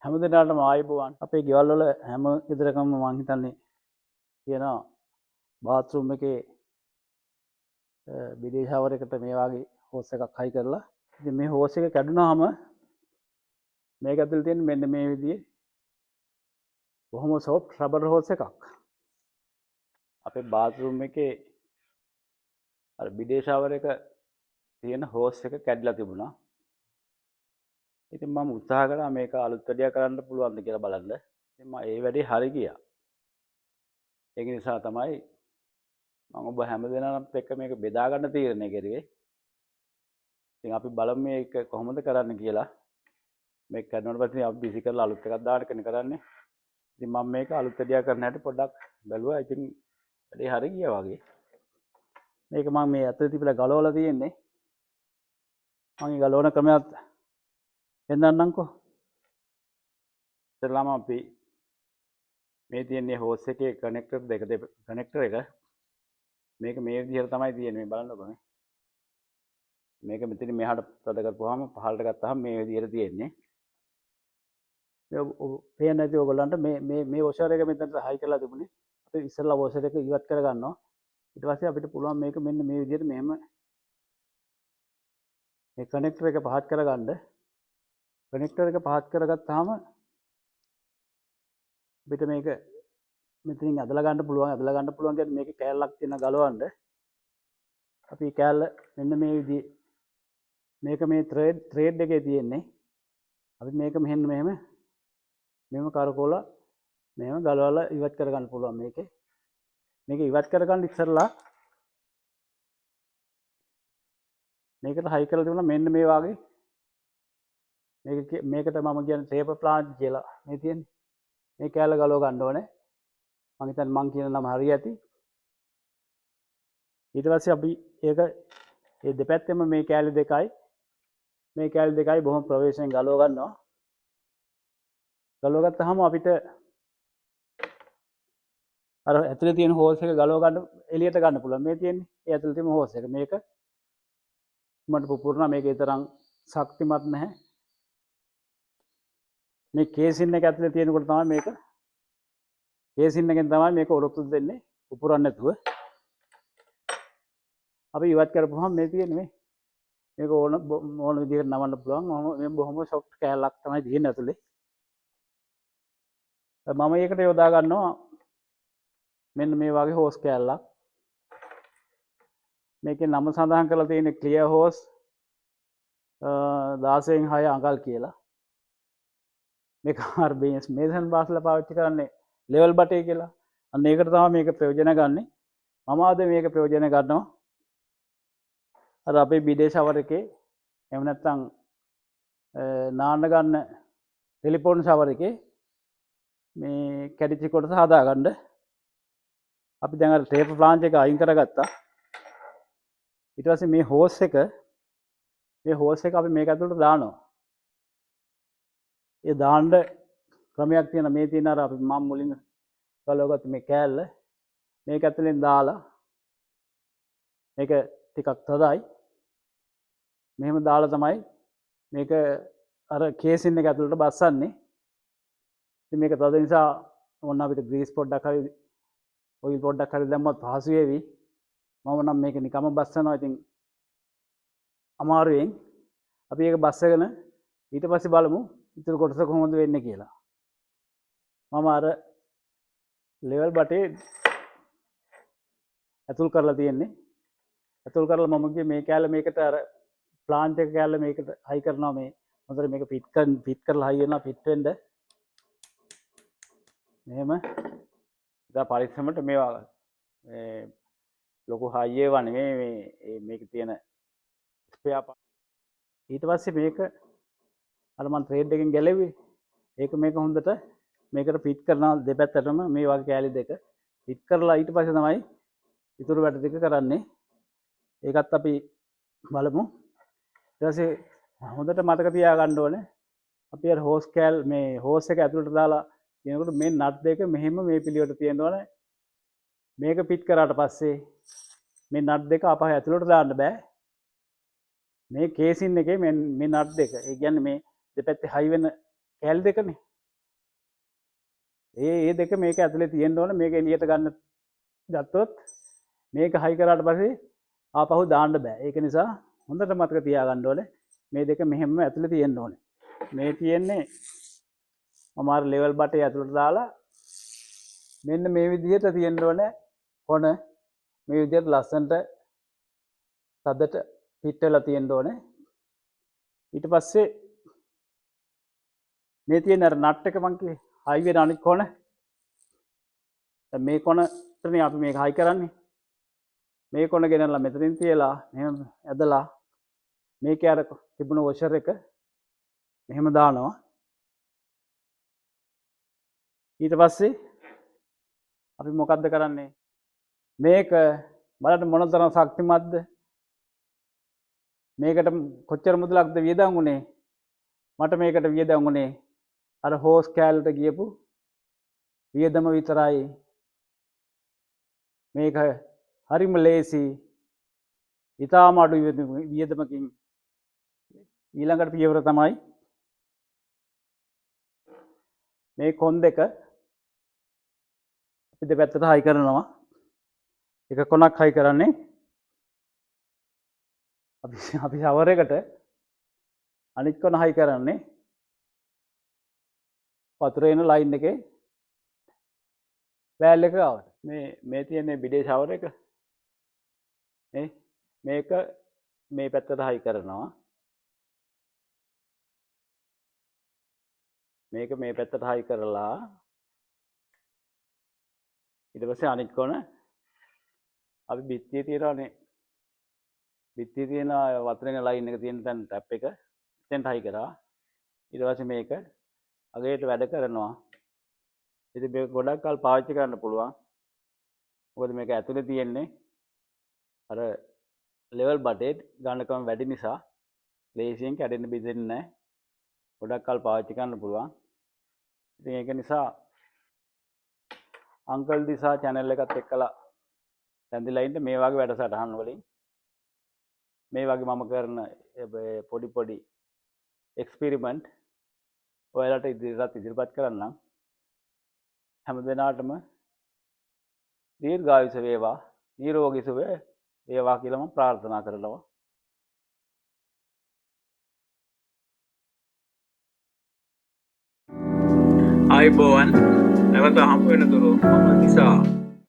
හැම දිනකටම ආයුබෝවන්. අපේ ගෙවල් වල හැම ගෙදරකම මං හිතන්නේ තියෙනවා බාත්රූම් එකේ බිලේ ෂවර් එකට මේ වගේ හෝස් එකක් හයි කරලා. ඉතින් මේ හෝස් එක කැඩුනහම මේක ඇතුලේ තියෙන මෙන්න මේ විදිහේ බොහොම සොෆ්ට් රබර් හෝස් එකක්. අපේ බාත්රූම් එකේ අර බිලේ ෂවර් එක තියෙන හෝස් එක කැඩිලා තිබුණා. ඉතින් මම උත්සාහ කරා මේක අලුත් වැඩියා කරන්න පුළුවන්ද කියලා බලන්න. ඉතින් මම ඒ වැඩේ හරි ගියා. ඒක නිසා තමයි මම ඔබ හැම දෙනාටම එක්ක මේක බෙදා ගන්න තීරණය කරුවේ. ඉතින් අපි බලමු මේක කොහොමද කරන්න කියලා. මේක කරනකොට පස්සේ අපි බිසි කරලා අලුත් එකක් දාන්න කෙන කරන්නේ. ඉතින් මම මේක අලුත් වැඩියා කරන්න හැටි පොඩ්ඩක් බැලුවා. ඉතින් වැඩේ හරි ගියා වගේ. මේක මම මේ අතේ තිබිලා ගලවලා තියෙන්නේ. මම ගලවන ක්‍රමයක් එන්නන්නම්කෝ. ඉතින්ලාම අපි මේ තියෙන්නේ හෝස් එකේ කනෙක්ටර් දෙක කනෙක්ටර් එක මේක මේ විදිහට තමයි තියෙන්නේ. මේ බලන්නකෝ මේ. මේක මෙතන මෙහාට ප්‍රද කරපුවාම පහළට ගත්තාම මේ විදිහට තියෙන්නේ. මේ පේන්නේ නැති ඔයගොල්ලන්ට මේ වොෂර් එක මෙතනට හයි කරලා තිබුණේ. අපි ඉස්සෙල්ලා වොෂර් එක ඉවත් කර ගන්නවා. ඊට පස්සේ අපිට පුළුවන් මේක මෙන්න මේ විදිහට මෙහෙම මේ කනෙක්ටර් එක පහත් කරගන්න. කනෙක්ටර් එක පහත් කරගත්තාම අපිට මේක මෙතනින් ඇදලා ගන්න පුළුවන්. ඇදලා ගන්න පුළුවන් කියන්නේ මේකේ කෑල්ලක් තියෙන ගලවන්න. අපි කෑල්ල මෙන්න මේ විදිහේ මේක මේ ත්‍රෙඩ් එකේ තියෙන්නේ. අපි මේක මෙහෙම කරකවලා මෙහෙම ගලවලා ඉවත් කරගන්න පුළුවන් මේකේ. මේක ඉවත් කරගන්න ඉස්සරලා මේකට හයි කරලා තිබුණා මෙන්න මේ වගේ මේකට මම කියන්නේ ටේපර් ප්ලාන්ට් කියලා. මේ තියෙන්නේ. මේ කෑල්ල ගලව ගන්න ඕනේ. මම හිතන්නේ මං කියන නම හරි ඇති. ඊට පස්සේ අපි ඒක මේ දෙපැත්තෙම මේ කෑලි දෙකයි බොහොම ප්‍රවේශයෙන් ගලව ගන්නවා. ගලව ගත්තාම අපිට අර ඇතුලේ තියෙන හෝස් එක ගලව ගන්න එළියට ගන්න පුළුවන්. මේ තියෙන්නේ ඒ ඇතුලේ තියෙන හෝස් එක. මේක මට පුපුරනවා. මේකේ තරම් ශක්තිමත් නැහැ. මේ කේසින් එක ඇතුලේ තියෙනකොට තමයි මේක කේසින් එකෙන් තමයි මේක ඔරොත්තු දෙන්නේ පුපුරන්නේ නැතුව. අපි ඉවත් කරපුවම මේ තියෙන්නේ මේක ඕන විදිහකට නමන්න පුළුවන්. මේ බොහොම සොෆ්ට් කෑල්ලක් තමයි තියෙන්නේ ඇතුලේ. මම ඒකට යොදා ගන්නවා මෙන්න මේ වගේ හෝස් කෑල්ලක්. මේකේ නම සඳහන් කරලා තියෙන්නේ ක්ලියර් හෝස් 16න් 6 අඟල් කියලා. මේක RBS මේසන් බාස්ලා පාවිච්චි කරන්නේ ලෙවල් බටේ කියලා. අන්න ඒකට තමයි මේක ප්‍රයෝජන ගන්නෙ. මම ආද මේක ප්‍රයෝජන ගන්නවා. අර අපේ බිඩේ ෂවර් එකේ එහෙම නැත්නම් නාන්න ගන්න ටෙලිෆෝන් ෂවර් එකේ මේ කැඩිච්ච කොටස හදාගන්න. අපි දැන් අර ටේපර් ප්ලාන්ට් එක අයින් කරගත්තා. ඊට පස්සේ මේ හෝස් එක අපි මේක ඇතුළට දානවා. ඒ දාන්න ක්‍රමයක් තියෙන මේ තියෙන අර අපි මම මුලින් ගලවගත්ත මේ කෑල්ල මේක ඇතුලෙන් දාලා මේක ටිකක් තදයි. මෙහෙම දාලා තමයි මේක අර කේසින් එක ඇතුළට බස්සන්නේ. ඉතින් මේක තද නිසා ඕන අපිට ග්‍රීස් පොඩ්ඩක් හරි ඔයිල් පොඩ්ඩක් හරි දැම්මත් පහසු වේවි. මම නම් මේක නිකම්ම බස්සනවා. ඉතින් අමාරුවෙන් අපි ඒක බස්සගෙන ඊට පස්සේ බලමු ඉතුරු කොටස කොහොමද වෙන්නේ කියලා. මම අර ලෙවල් බටේ ඇතුල් කරලා තියෙන්නේ. ඇතුල් කරලා මම ගියේ මේ කෑල්ල මේකට අර ප්ලාන්ට් එක කෑල්ල මේකට හයි කරනවා. මේ හොඳට මේක ෆිට කරලා හයි වෙනවා. ෆිට වෙන්න මෙහෙම ඉතින් පරිස්සමට මේවා ලොකු හයි ඒවා නෙමෙයි මේක තියෙන ස්පෙයා පාර්ට්. ඊට පස්සේ මේක අර මම ත්‍රෙඩ් එකෙන් ගැලෙව්වේ. ඒක මේක හොඳට මේකට ෆිට කරනවා දෙපැත්තටම මේ වගේ කෑලි දෙක ෆිට කරලා ඊට පස්සේ තමයි ඉතුරු වැඩ ටික කරන්නේ. ඒකත් අපි බලමු. ඊට පස්සේ හොඳට මතක තියාගන්න ඕනේ අපි අර හෝස් මේ හෝස් එක ඇතුළට දාලා කියනකොට මේ නට් දෙක මෙහෙම මේ පිළිවෙලට තියෙන්න ඕනේ. මේක ෆිට කරාට පස්සේ මේ නට් දෙක අපහ ඇතුළට දාන්න බෑ. මේ කේසින් එකේ මේ නට් දෙක ඒ කියන්නේ මේ දෙපැත්තේ හයි වෙන කෑලි දෙකනේ. ඒ දෙක මේක ඇතුලේ තියෙන්න ඕනේ. මේක එළියට ගන්න ගත්තොත් මේක හයි කරාට පස්සේ ආපහු දාන්න බෑ. ඒක නිසා හොඳට මතක තියාගන්න ඕනේ. මේ දෙක මෙහෙම ඇතුලේ තියෙන්න ඕනේ. මේ තියෙන්නේ මම අර ලෙවල් බටේ ඇතුලට දාලා මෙන්න මේ විදිහට තියෙන්න ඕනේ. කොන මේ විදිහට ලස්සනට සදට පිට වෙලා තියෙන්න ඕනේ. ඊට පස්සේ මේ තියෙන අර නට් එක මං කිව්වේ හයි වෙන අනිත් කොන. දැන් මේ කොනටනේ අපි මේක හයි කරන්නේ. මේ කොන ගෙනල්ලා මෙතනින් තියලා මෙහෙම ඇදලා මේකේ අර තිබුණ වොෂර් එක මෙහෙම දානවා. ඊට පස්සේ අපි මොකද්ද කරන්නේ? මේක බලන්න මොන තරම් ශක්තිමත්ද? මේකට කොච්චර මුදලක්ද වියදම් වුණේ? මට මේකට වියදම් වුණේ අර හෝස් කෑල්ලට ගියපු වියදම විතරයි. මේක හරිම ලේසි. ඊටාම අඩු වියදමකින් ඊළඟට පියවර තමයි මේ කොන් දෙක අපි දෙපැත්තට හයි කරනවා. එක කොනක් හයි කරන්නේ අපි ෂවර් එකට, අනිත් කොන හයි කරන්නේ වතුර එන ලයින් එකේ වැල් එක ගාවට. මේ තියෙන්නේ බිඩේ ෂවර් එක. මේක මේ පැත්තට හයි කරනවා. මේක මේ පැත්තට හයි කරලා ඊට පස්සේ අනිත් කොන අපි බිත්තියේ තියනවානේ. බිත්තියේ තියෙන වතුරේ ලයින් එක තියෙන තැන ටැප් එක එතෙන්ට හයි කරා. ඊට පස්සේ මේක අගේට වැඩ කරනවා. ඉතින් මේක ගොඩක් කල් පාවිච්චි කරන්න පුළුවන්. මොකද මේක ඇතුලේ තියෙන්නේ අර ලෙවල් බටේ ගන්නකම වැඩි නිසා ලේසියෙන් කැඩෙන්න බිඳෙන්නේ නැහැ. ගොඩක් කල් පාවිච්චි කරන්න පුළුවන්. ඉතින් ඒක නිසා අංකල් දිසා channel එකත් එක්කලා රැඳිලා ඉන්න මේ වගේ වැඩසටහන් වලින් මේ වගේ මම කරන පොඩි එක්ස්පෙරිමන්ට් ඔයාලට ඉදිරිපත් කරන්නම්. හැම දිනාටම දීර්ඝායුෂ වේවා, නිරෝගී සුවය වේවා කියලා මම ප්‍රාර්ථනා කරනවා. ආයුබෝවන්. නැවත හමු වෙනතුරු මම දිසා